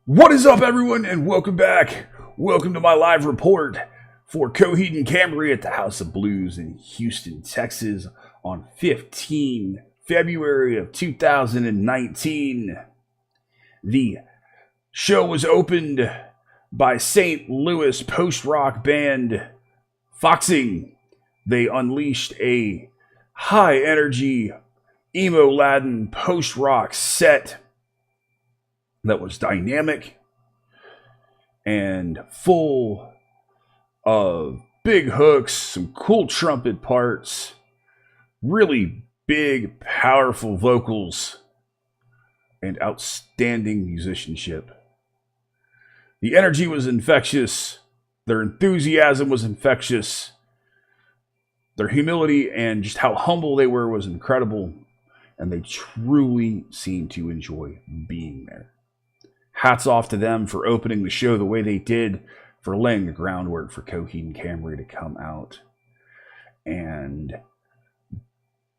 What is up, everyone, and welcome back. Welcome to my live report for Coheed and Cambria at the House of Blues in Houston, Texas on 15 February of 2019. The show was opened by St. Louis post-rock band Foxing. They unleashed a high-energy, emo-laden post-rock set that was dynamic and full of big hooks, some cool trumpet parts, really big, powerful vocals, and outstanding musicianship. The energy was infectious. Their enthusiasm was infectious. Their humility and just how humble they were was incredible. And they truly seemed to enjoy being there. Hats off to them for opening the show the way they did, for laying the groundwork for Coheed and Cambria to come out and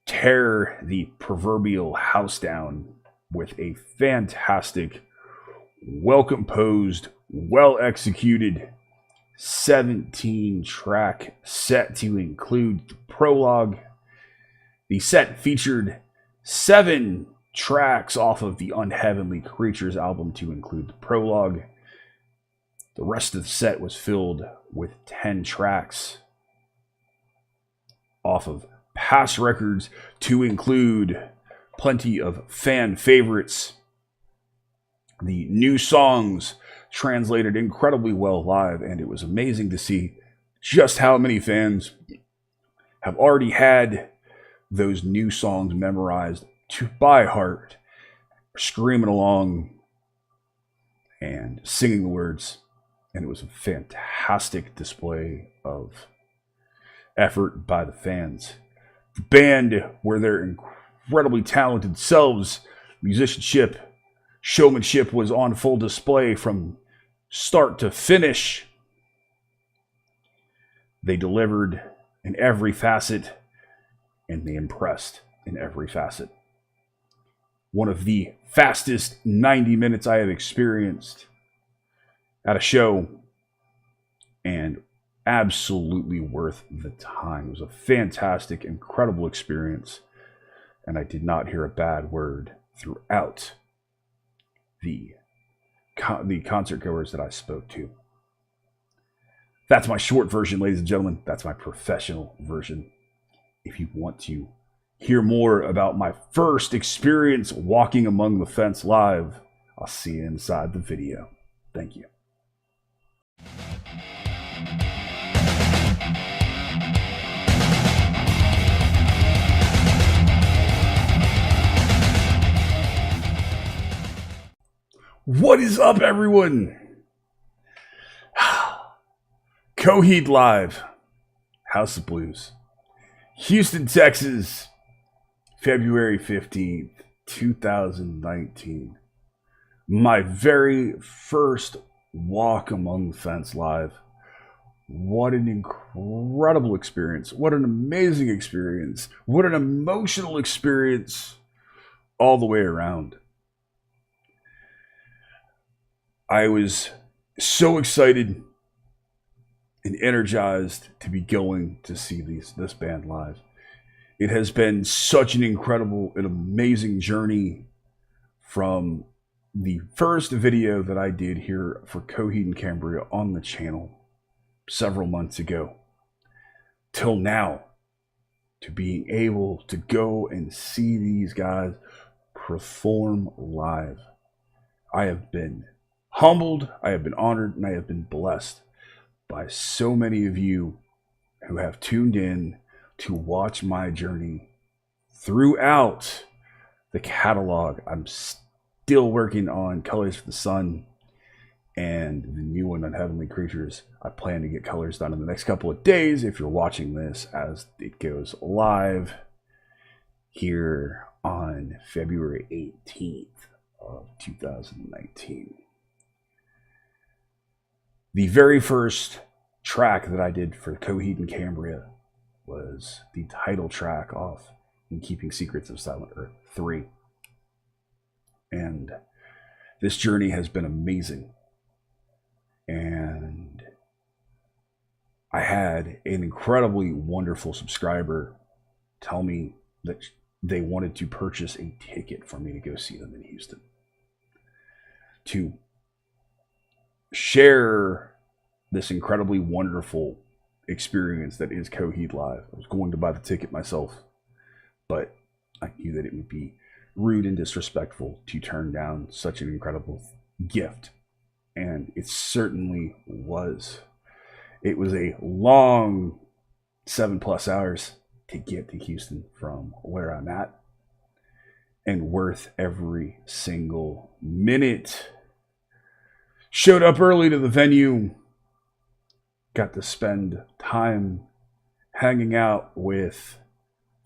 tear the proverbial house down with a fantastic, well-composed, well-executed 17-track set to include the prologue. The set featured 7 tracks off of the Unheavenly Creatures album to include the prologue. The rest of the set was filled with 10 tracks off of past records to include plenty of fan favorites. The new songs translated incredibly well live, and it was amazing to see just how many fans have already had those new songs memorized by heart, screaming along and singing the words. And it was a fantastic display of effort by the fans. The band were their incredibly talented selves. Musicianship, showmanship was on full display from start to finish. They delivered in every facet, and they impressed in every facet. One of the fastest 90 minutes I have experienced at a show, and absolutely worth the time. It was a fantastic, incredible experience, and I did not hear a bad word throughout the concert goers that I spoke to. That's my short version, ladies and gentlemen. That's my professional version. If you want to hear more about my first experience walking among the fence live, I'll see you inside the video. Thank you. What is up, everyone? Coheed Live, House of Blues, Houston, Texas, February 15th, 2019. My very first walk among the fence live. What an incredible experience. What an amazing experience. What an emotional experience all the way around. I was so excited and energized to be going to see this band live. It has been such an incredible and amazing journey from the first video that I did here for Coheed and Cambria on the channel several months ago till now, to being able to go and see these guys perform live. I have been humbled, I have been honored, and I have been blessed by so many of you who have tuned in to watch my journey throughout the catalog. I'm still working on Colors for the Sun and the new one on Heavenly Creatures. I plan to get colors done in the next couple of days if you're watching this as it goes live here on February 18th of 2019. The very first track that I did for Coheed and Cambria was the title track off In Keeping Secrets of Silent Earth 3. And This journey has been amazing. And I had an incredibly wonderful subscriber tell me that they wanted to purchase a ticket for me to go see them in Houston, to share this incredibly wonderful experience that is Coheed Live. I was going to buy the ticket myself, but I knew that it would be rude and disrespectful to turn down such an incredible gift. And it certainly was. It was a long 7+ hours to get to Houston from where I'm at, and worth every single minute. Showed up early to the venue, got to spend time hanging out with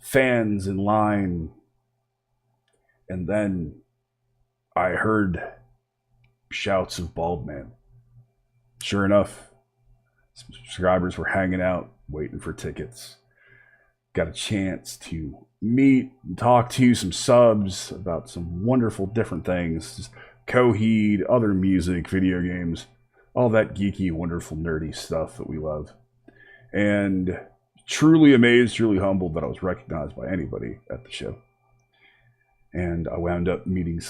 fans in line, and then I heard shouts of Baldman. Sure enough, subscribers were hanging out, waiting for tickets. Got a chance to meet and talk to some subs about some wonderful different things. Just Coheed, other music, video games, all that geeky, wonderful, nerdy stuff that we love. And truly amazed, truly humbled that I was recognized by anybody at the show. And I wound up meeting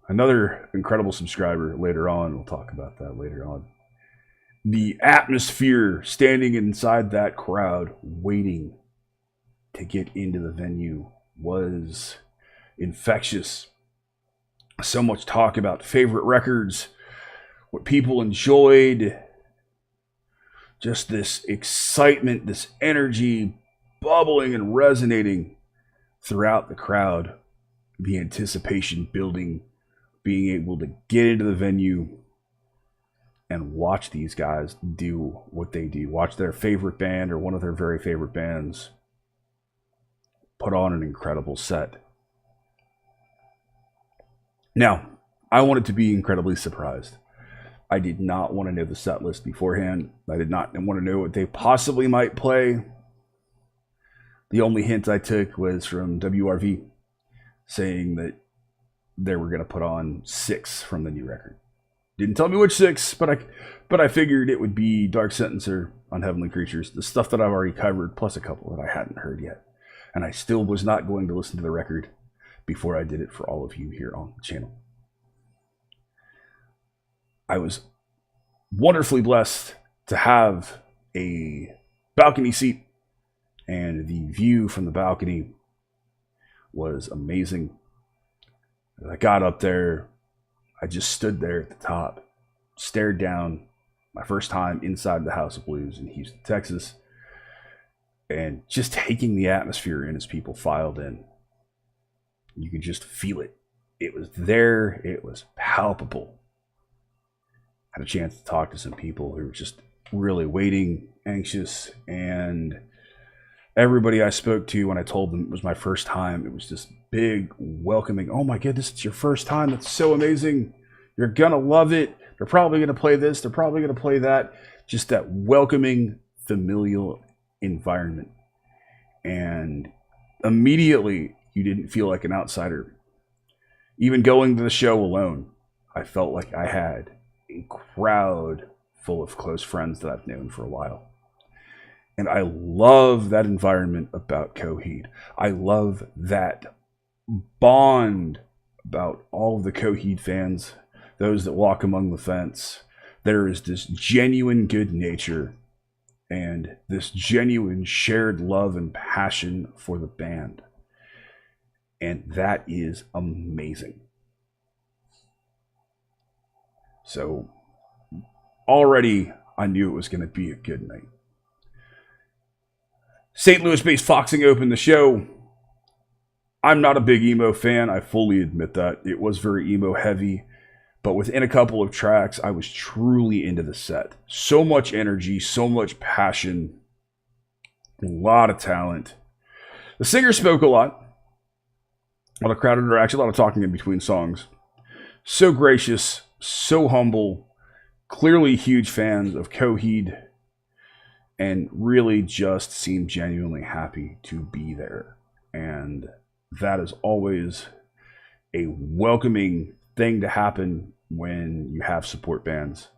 another incredible subscriber later on. We'll talk about that later on. The atmosphere standing inside that crowd, waiting to get into the venue, was infectious. So much talk about favorite records, what people enjoyed, just this excitement, this energy bubbling and resonating throughout the crowd, the anticipation building, being able to get into the venue and watch these guys do what they do, watch their favorite band or one of their very favorite bands put on an incredible set. Now, I wanted to be incredibly surprised. I did not want to know the set list beforehand. I did not want to know what they possibly might play. The only hint I took was from WRV saying that they were going to put on 6 from the new record. Didn't tell me which 6, but I figured it would be Dark Sentencer, Unheavenly Creatures, the stuff that I've already covered, plus a couple that I hadn't heard yet. And I still was not going to listen to the record before I did it for all of you here on the channel. I was wonderfully blessed to have a balcony seat, and the view from the balcony was amazing. As I got up there, I just stood there at the top, stared down, my first time inside the House of Blues in Houston, Texas, and just taking the atmosphere in as people filed in. You could just feel it. It was there. It was palpable. Had a chance to talk to some people who were just really waiting, anxious, and everybody I spoke to when I told them it was my first time, it was just big, welcoming. Oh my goodness, it's your first time. That's so amazing. You're going to love it. They're probably going to play this. They're probably going to play that. Just that welcoming, familial environment. And immediately, you didn't feel like an outsider. Even going to the show alone, I felt like I had a crowd full of close friends that I've known for a while. And I love that environment about Coheed. I love that bond about all of the Coheed fans, those that walk among the fence. There is this genuine good nature and this genuine shared love and passion for the band. And that is amazing. So already I knew it was going to be a good night. St. Louis-based Foxing opened the show. I'm not a big emo fan. I fully admit that. It was very emo heavy. But within a couple of tracks, I was truly into the set. So much energy, so much passion, a lot of talent. The singer spoke a lot. A lot of crowd interaction, a lot of talking in between songs. So gracious, so humble. Clearly huge fans of Coheed. And really just seemed genuinely happy to be there. And that is always a welcoming thing to happen when you have support bands.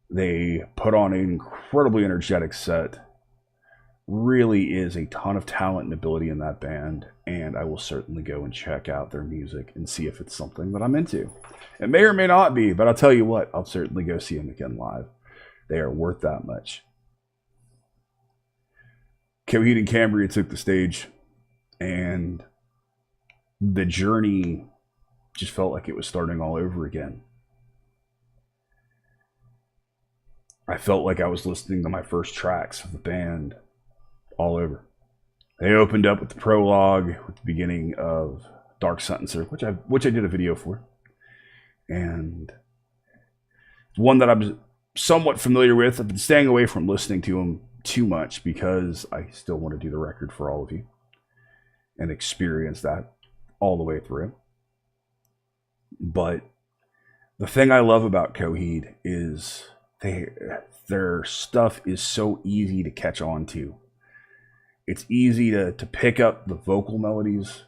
They put on an incredibly energetic set. Really is a ton of talent and ability in that band, and I will certainly go and check out their music and see if it's something that I'm into. It may or may not be, but I'll tell you what, I'll certainly go see them again live. They are worth that much. Coheed and Cambria took the stage, and the journey just felt like it was starting all over again. I felt like I was listening to my first tracks of the band all over. They opened up with the prologue, with the beginning of Dark Sentencer, which I did a video for, and one that I'm somewhat familiar with. I've been staying away from listening to them too much because I still want to do the record for all of you and experience that all the way through. But the thing I love about Coheed is their stuff is so easy to catch on to. It's easy to pick up the vocal melodies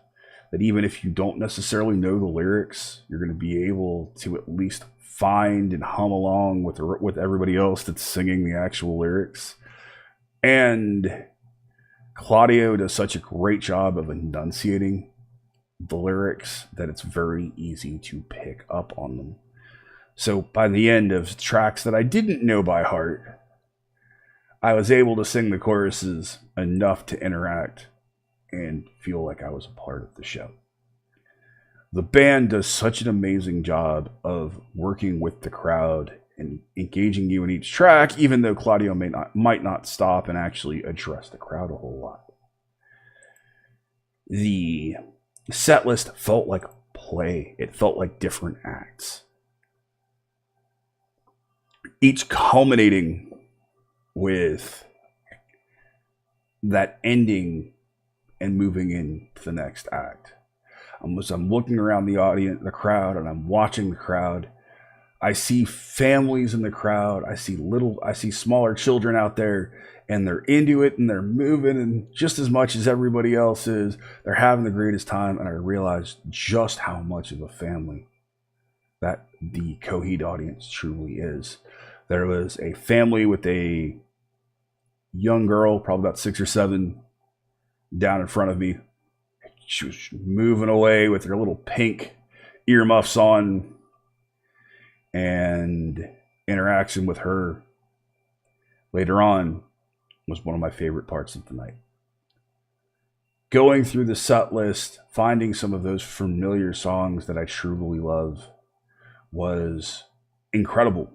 that even if you don't necessarily know the lyrics, you're going to be able to at least find and hum along with everybody else that's singing the actual lyrics. And Claudio does such a great job of enunciating the lyrics that it's very easy to pick up on them. So by the end of tracks that I didn't know by heart, I was able to sing the choruses enough to interact and feel like I was a part of the show. The band does such an amazing job of working with the crowd and engaging you in each track, even though Claudio might not stop and actually address the crowd a whole lot. The set list felt like play. It felt like different acts, each culminating with that ending and moving into the next act. As I'm looking around the audience, the crowd, and I'm watching the crowd, I see families in the crowd. I see smaller children out there, and they're into it and they're moving, and just as much as everybody else is, they're having the greatest time. And I realized just how much of a family that the Coheed audience truly is. There was a family with a young girl, probably about 6 or 7, down in front of me. She was moving away with her little pink earmuffs on, and interaction with her later on was one of my favorite parts of the night. Going through the set list, finding some of those familiar songs that I truly love was incredible.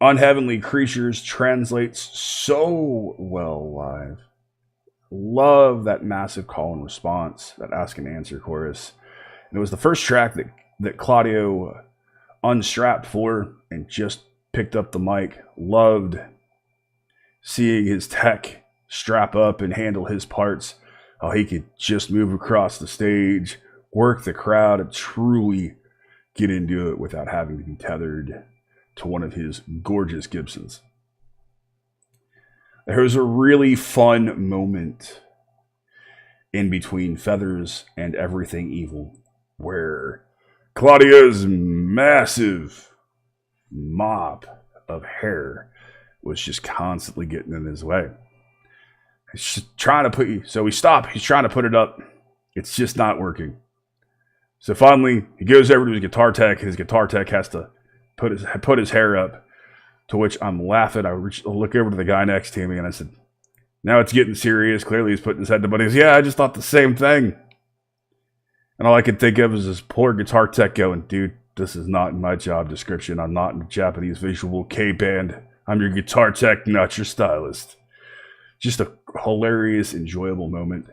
Unheavenly Creatures translates so well live. Love that massive call and response, that ask and answer chorus. And it was the first track that Claudio unstrapped for and just picked up the mic. Loved seeing his tech strap up and handle his parts. How he could just move across the stage, work the crowd, and truly get into it without having to be tethered to one of his gorgeous Gibsons. There was a really fun moment in between Feathers and Everything Evil where Claudio's massive mop of hair was just constantly getting in his way. He's just trying to put you, so we stop. He's trying to put it up. It's just not working. So finally, he goes over to his guitar tech. His guitar tech has to put his hair up, to which I'm laughing. I look over to the guy next to me and I said, now it's getting serious. Clearly he's putting his head to buddy. He goes, yeah, I just thought the same thing. And all I could think of is this poor guitar tech going, dude, this is not in my job description. I'm not in a Japanese visual K band. I'm your guitar tech, not your stylist. Just a hilarious, enjoyable moment.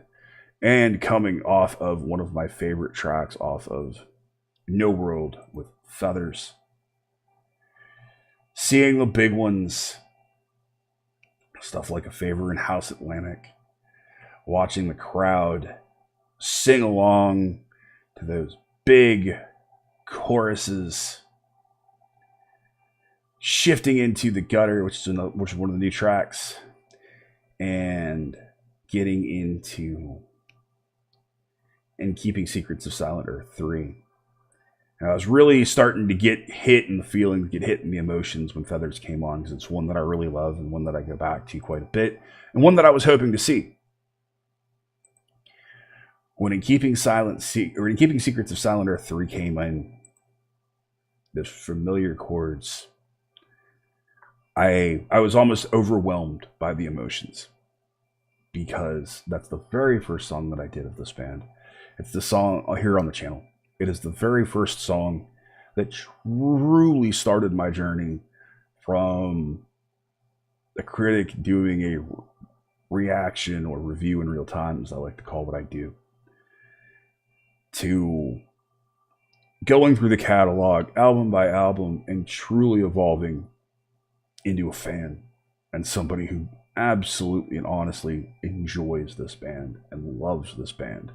And coming off of one of my favorite tracks off of No World with Feathers. Seeing the big ones, stuff like A Favor in House Atlantic, watching the crowd sing along to those big choruses, shifting into The Gutter, which is one of the new tracks, and getting into and Keeping Secrets of Silent Earth 3. And I was really starting to get hit in the feeling, get hit in the emotions when Feathers came on, because it's one that I really love and one that I go back to quite a bit, and one that I was hoping to see. When in Keeping Secrets of Silent Earth 3 came in, the familiar chords, I was almost overwhelmed by the emotions, because that's the very first song that I did of this band. It's the song here on the channel. It is the very first song that truly started my journey from a critic doing a reaction or review in real time, as I like to call what I do, to going through the catalog album by album and truly evolving into a fan and somebody who absolutely and honestly enjoys this band and loves this band.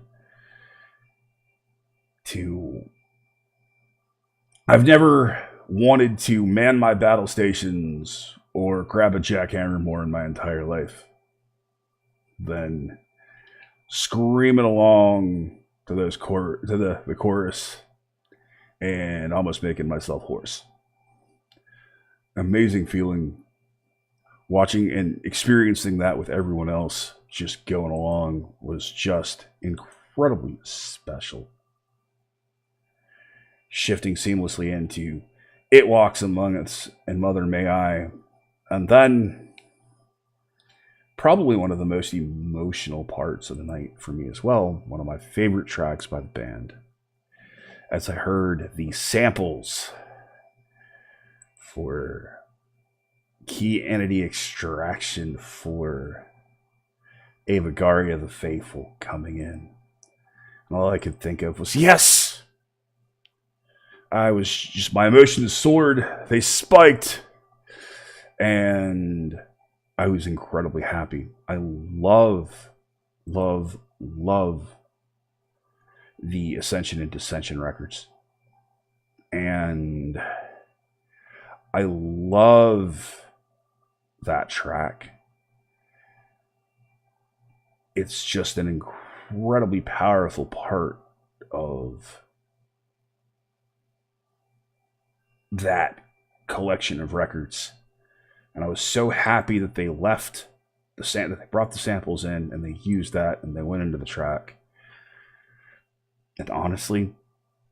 I've never wanted to man my battle stations or grab a jackhammer more in my entire life than screaming along to those the chorus and almost making myself hoarse. Amazing feeling watching and experiencing that with everyone else just going along was just incredibly special. Shifting seamlessly into It Walks Among Us and Mother May I. And then probably one of the most emotional parts of the night for me as well, one of my favorite tracks by the band, as I heard the samples for Key Entity Extraction for Avagaria the Faithful coming in. And all I could think of was, yes! My emotions soared, they spiked, and I was incredibly happy. I love, love, love the Ascension and Dissension records. And I love that track. It's just an incredibly powerful part of that collection of records. And I was so happy that they left that they brought the samples in and they used that and they went into the track. And honestly,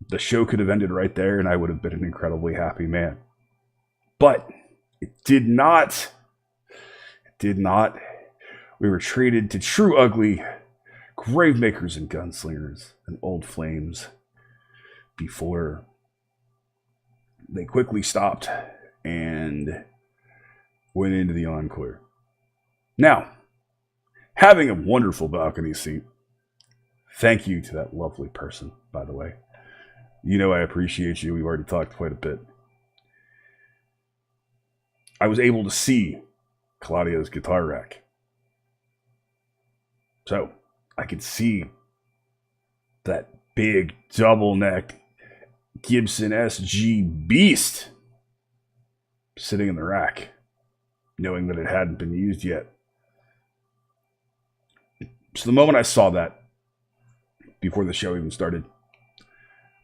the show could have ended right there and I would have been an incredibly happy man. But it did not. It did not. We were treated to True Ugly, Gravemakers and Gunslingers, and Old Flames before they quickly stopped and went into the encore. Now, having a wonderful balcony seat, thank you to that lovely person, by the way. You know I appreciate you. We've already talked quite a bit. I was able to see Claudio's guitar rack. So, I could see that big double-necked Gibson SG beast sitting in the rack, knowing that it hadn't been used yet. So the moment I saw that, before the show even started,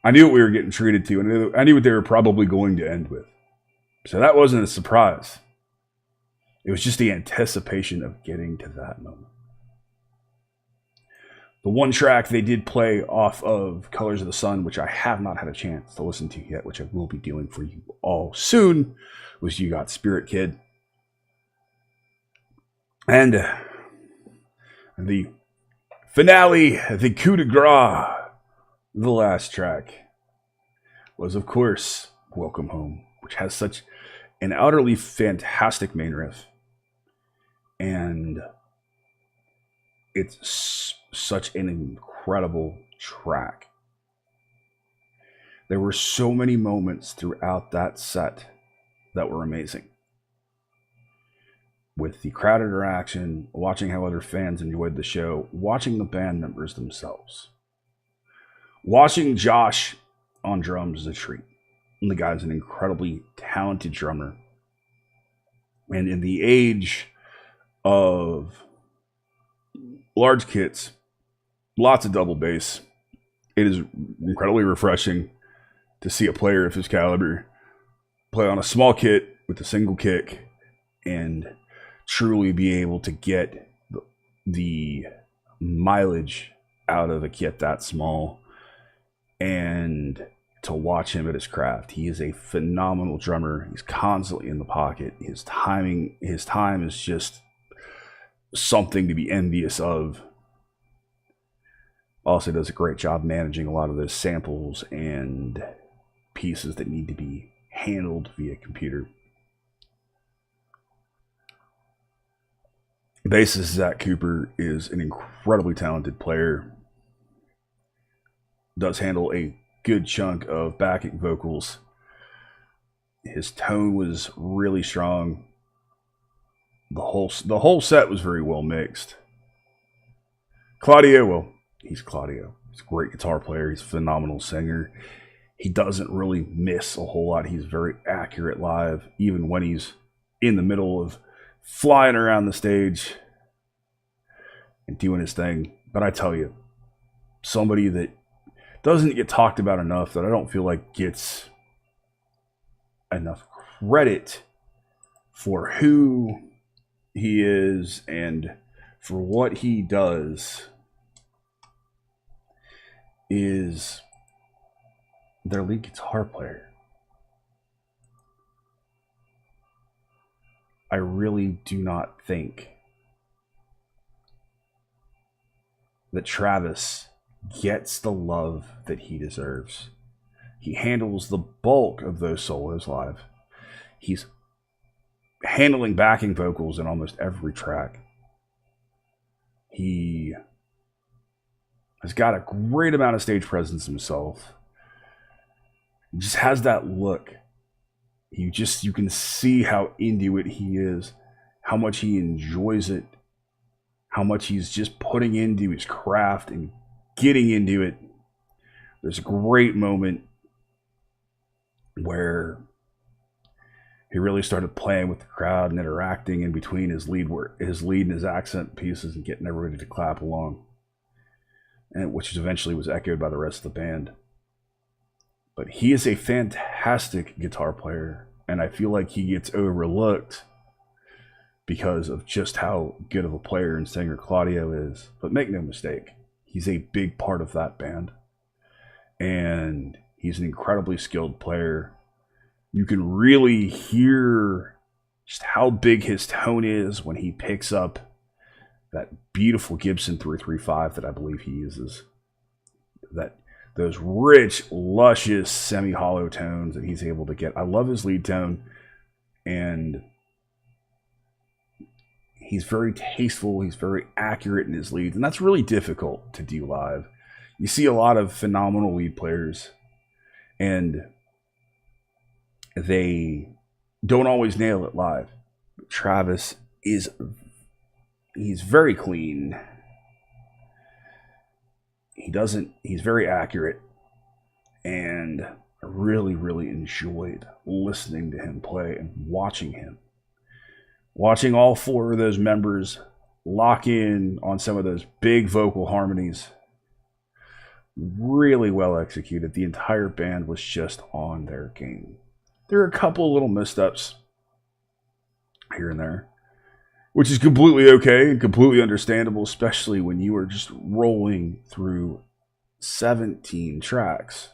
I knew what we were getting treated to, and I knew what they were probably going to end with. So that wasn't a surprise. It was just the anticipation of getting to that moment. The one track they did play off of Colors of the Sun, which I have not had a chance to listen to yet, which I will be doing for you all soon, was You Got Spirit Kid. And the finale, the coup de grace, the last track, was, of course, Welcome Home, which has such an utterly fantastic main riff. And it's such an incredible track. There were so many moments throughout that set that were amazing. With the crowd interaction, watching how other fans enjoyed the show, watching the band members themselves. Watching Josh on drums is a treat. And the guy's an incredibly talented drummer. And in the age of large kits, lots of double bass, it is incredibly refreshing to see a player of his caliber play on a small kit with a single kick and truly be able to get the mileage out of a kit that small, and to watch him at his craft. He is a phenomenal drummer. He's constantly in the pocket. His time is just something to be envious of. Also does a great job managing a lot of those samples and pieces that need to be handled via computer. Bassist Zach Cooper is an incredibly talented player. Does handle a good chunk of backing vocals. His tone was really strong. The whole set was very well mixed. Claudio, well, he's Claudio. He's a great guitar player. He's a phenomenal singer. He doesn't really miss a whole lot. He's very accurate live, even when he's in the middle of flying around the stage and doing his thing. But I tell you, somebody that doesn't get talked about enough, that I don't feel like gets enough credit for who he is and for what he does, is their lead guitar player. I really do not think that Travis gets the love that he deserves. He handles the bulk of those solos live. He's handling backing vocals in almost every track. He has got a great amount of stage presence himself. He just has that look. You can see how into it he is, how much he enjoys it, how much he's just putting into his craft and getting into it. There's a great moment where he really started playing with the crowd and interacting in between his lead and his accent pieces and getting everybody to clap along, and which eventually was echoed by the rest of the band. But he is a fantastic guitar player, and I feel like he gets overlooked because of just how good of a player and singer Claudio is. But make no mistake, he's a big part of that band, and he's an incredibly skilled player. You can really hear just how big his tone is when he picks up that beautiful Gibson 335 that I believe he uses. Those rich, luscious, semi-hollow tones that he's able to get. I love his lead tone, and he's very tasteful. He's very accurate in his leads, and that's really difficult to do live. You see a lot of phenomenal lead players, and they don't always nail it live. Travis he's very clean. He's very accurate, and I really, really enjoyed listening to him play and watching him. Watching all four of those members lock in on some of those big vocal harmonies. Really well executed. The entire band was just on their game. There are a couple of little missteps here and there, which is completely okay and completely understandable, especially when you are just rolling through 17 tracks.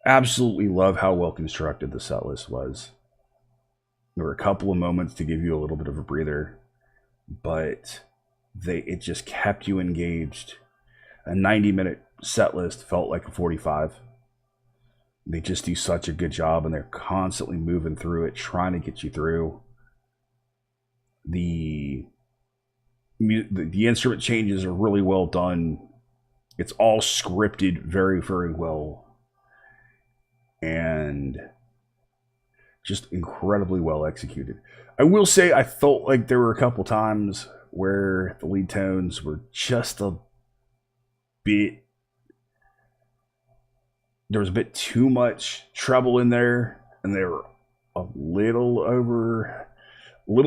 Absolutely love how well constructed the set list was. There were a couple of moments to give you a little bit of a breather, but it just kept you engaged. A 90-minute set list felt like a 45. They just do such a good job, and they're constantly moving through it, trying to get you through. The instrument changes are really well done. It's all scripted very, very well, and just incredibly well executed. I will say I felt like there were a couple times where the lead tones were just a bit, there was a bit too much treble in there, and they were a little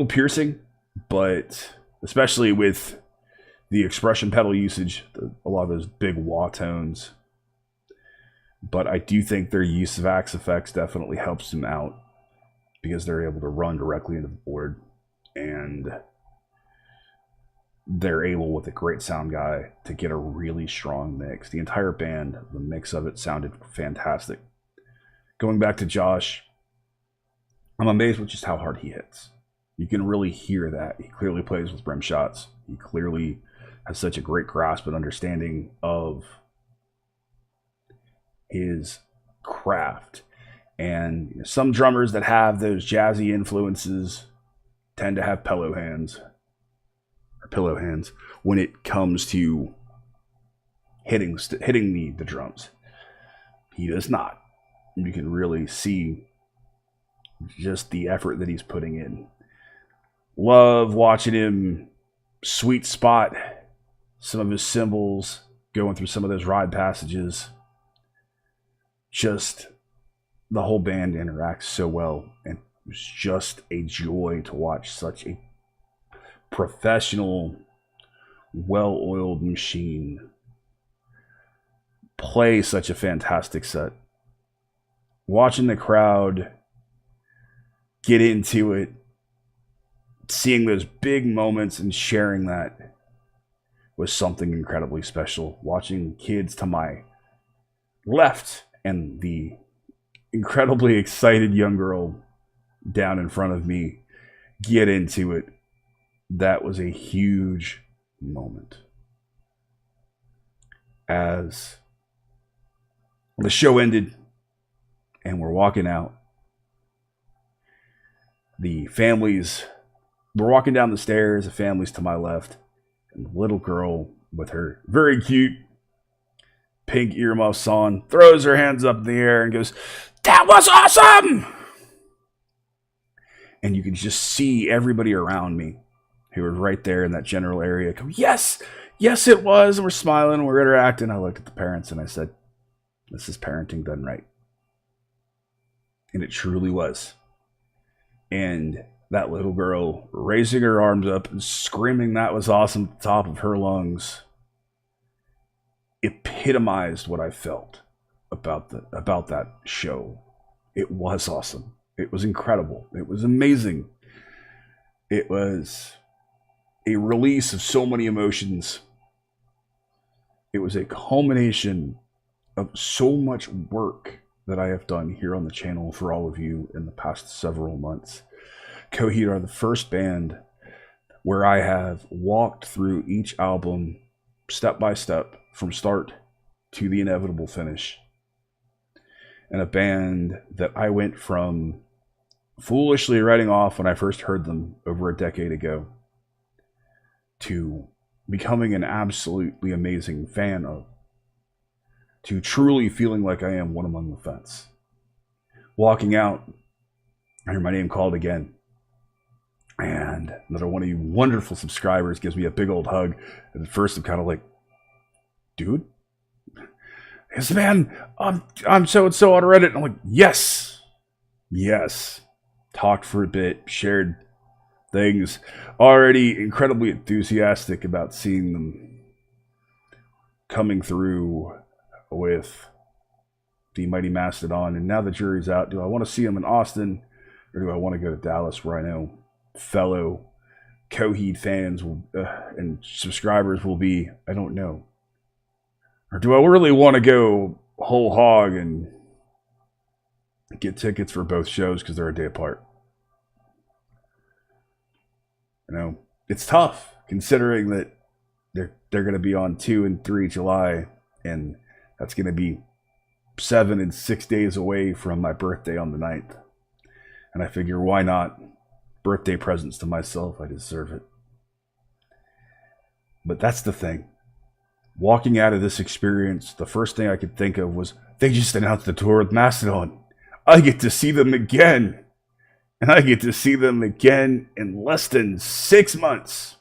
piercing, but especially with the expression pedal usage, a lot of those big wah tones. But I do think their use of Axe effects definitely helps them out because they're able to run directly into the board, and they're able, with a great sound guy, to get a really strong mix. The entire band, the mix of it sounded fantastic. Going back to Josh, I'm amazed with just how hard he hits. You can really hear that. He clearly plays with rim shots. He clearly has such a great grasp and understanding of his craft. And some drummers that have those jazzy influences tend to have pillow hands when it comes to hitting the drums. He does not. You can really see just the effort that he's putting in. Love watching him sweet spot some of his cymbals, going through some of those ride passages. Just the whole band interacts so well, and it's just a joy to watch such a professional, well-oiled machine play such a fantastic set. Watching the crowd get into it, seeing those big moments and sharing that was something incredibly special. Watching kids to my left and the incredibly excited young girl down in front of me get into it, that was a huge moment. As the show ended and we're walking out, we're walking down the stairs, the family's to my left, and the little girl with her very cute pink earmuffs on throws her hands up in the air and goes, "That was awesome!" And you can just see everybody around me who were right there in that general area go, "Yes, yes it was." And we're smiling, we're interacting. I looked at the parents and I said, "This is parenting done right." And it truly was. And that little girl raising her arms up and screaming that was awesome at the top of her lungs epitomized what I felt about that show. It was awesome. It was incredible. It was amazing. It was a release of so many emotions. It was a culmination of so much work that I have done here on the channel for all of you in the past several months. Coheed are the first band where I have walked through each album step by step from start to the inevitable finish. And a band that I went from foolishly writing off when I first heard them over a decade ago to becoming an absolutely amazing fan of, to truly feeling like I am one among the fence. Walking out, I hear my name called again. And another one of you wonderful subscribers gives me a big old hug. And at first I'm kind of like, "Dude, yes, man, I'm so-and-so on Reddit." And I'm like, yes. Talked for a bit, shared things. Already incredibly enthusiastic about seeing them coming through with the Mighty Mastodon. And now the jury's out. Do I want to see them in Austin, or do I want to go to Dallas, where I know fellow Coheed fans and subscribers will be? I don't know. Or do I really want to go whole hog and get tickets for both shows because they're a day apart? You know, it's tough considering that they're going to be on 2 and 3 July, and that's going to be 7 and 6 days away from my birthday on the 9th. And I figure, why not? Birthday presents to myself. I deserve it. But that's the thing. Walking out of this experience, the first thing I could think of was, they just announced the tour with Mastodon. I get to see them again. And I get to see them again in less than 6 months.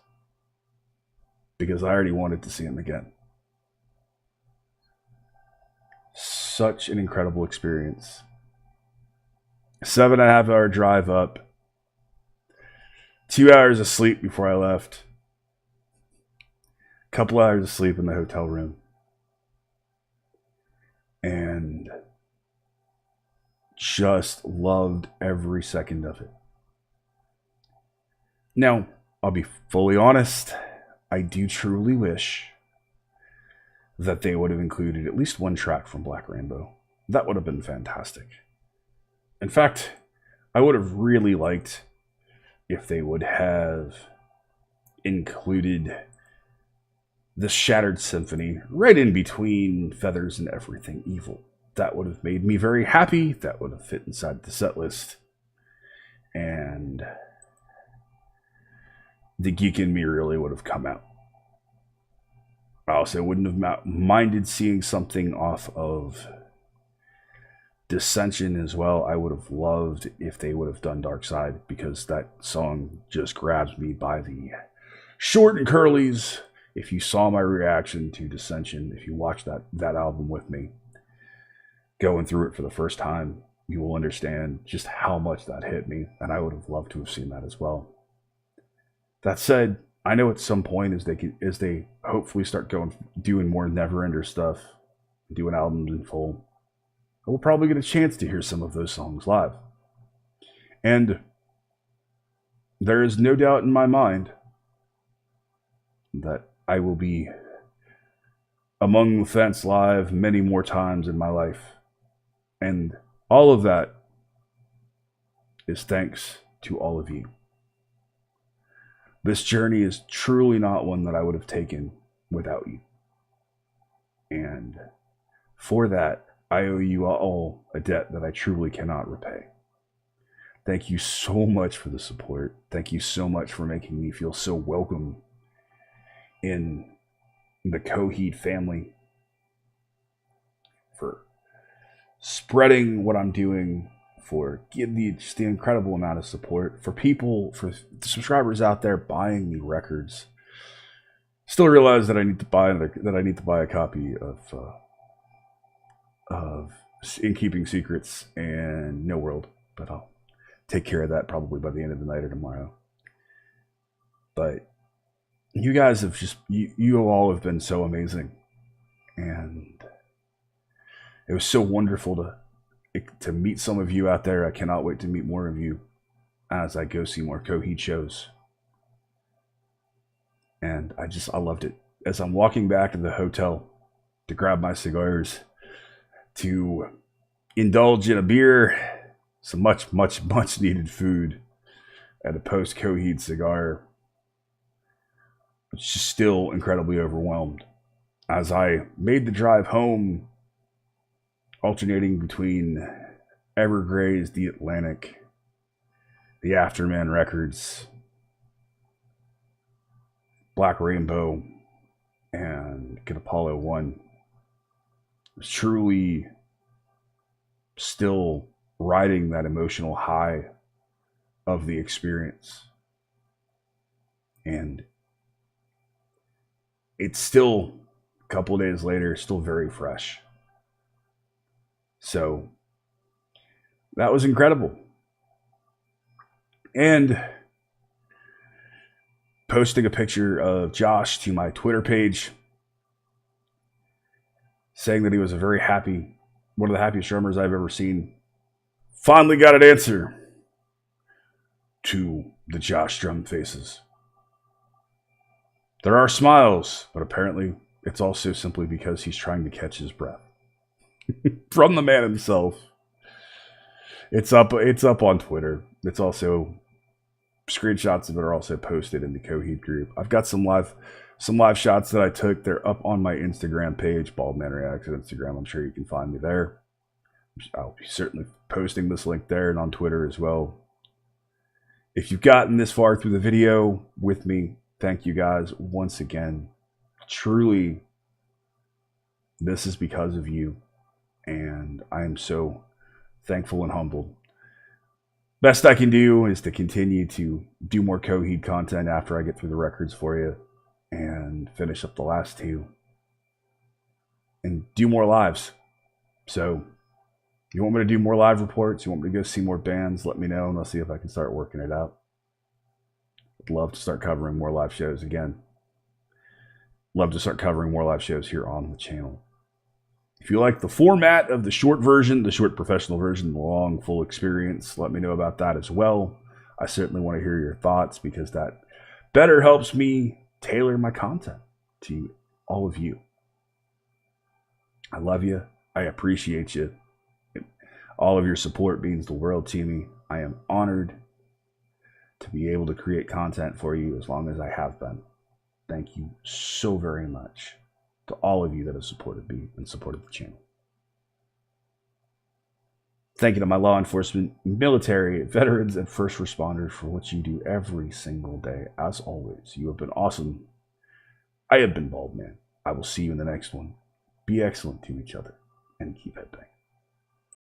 Because I already wanted to see them again. Such an incredible experience. 7.5 hour drive up. 2 hours of sleep before I left. Couple hours of sleep in the hotel room. and just loved every second of it. Now, I'll be fully honest, I do truly wish that they would have included at least one track from Black Rainbow. That would have been fantastic. In fact, I would have really liked if they would have included the Shattered Symphony right in between Feathers and Everything Evil. That would have made me very happy. That would have fit inside the set list. And the geek in me really would have come out. I also wouldn't have minded seeing something off of Dissension as well. I would have loved if they would have done Dark Side, because that song just grabs me by the short and curlies. If you saw my reaction to Dissension, if you watched that album with me, going through it for the first time, you will understand just how much that hit me, and I would have loved to have seen that as well. That said, I know at some point as they hopefully start doing more Neverender stuff, doing albums in full, we'll probably get a chance to hear some of those songs live. And there is no doubt in my mind that I will be among the fence live many more times in my life. And all of that is thanks to all of you. This journey is truly not one that I would have taken without you. And for that, I owe you all a debt that I truly cannot repay. Thank you so much for the support. Thank you so much for making me feel so welcome in the Coheed family, for spreading what I'm doing, for just the incredible amount of support, for the subscribers out there buying me records. Still realize that I need to buy a copy of In Keeping Secrets and No World, but I'll take care of that probably by the end of the night or tomorrow. But you guys have you all have been so amazing, and it was so wonderful to meet some of you out there. I cannot wait to meet more of you as I go see more Coheed shows. And I loved it. As I'm walking back to the hotel to grab my cigars, to indulge in a beer, some much needed food, and a post Coheed cigar, it's just still incredibly overwhelmed. As I made the drive home, alternating between Evergraze, The Atlantic, the Afterman Records, Black Rainbow, and Get Apollo 1, was truly still riding that emotional high of the experience. And it's still, a couple of days later, still very fresh. So that was incredible. And posting a picture of Josh to my Twitter page, saying that he was one of the happiest drummers I've ever seen, finally got an answer to the Josh drum faces. There are smiles, but apparently it's also simply because he's trying to catch his breath. From the man himself. It's up on Twitter. It's also, screenshots of it are also posted in the Coheed group. I've got some live shots that I took. They're up on my Instagram page, Baldmanreacts on Instagram. I'm sure you can find me there. I'll be certainly posting this link there and on Twitter as well. If you've gotten this far through the video with me, thank you guys once again. Truly, this is because of you, and I am so thankful and humbled. Best I can do is to continue to do more Coheed content after I get through the records for you and finish up the last two and do more lives. So you want me to do more live reports? You want me to go see more bands? Let me know and I'll see if I can start working it out. I'd love to start covering more live shows again. Love to start covering more live shows here on the channel. If you like the format of the short version, the short professional version, the long full experience, let me know about that as well. I certainly want to hear your thoughts because that better helps me tailor my content to all of you. I love you. I appreciate you. All of your support means the world to me. I am honored to be able to create content for you as long as I have been. Thank you so very much to all of you that have supported me and supported the channel. Thank you to my law enforcement, military, veterans, and first responders for what you do every single day. As always, you have been awesome. I have been Baldman. I will see you in the next one. Be excellent to each other and keep head bang.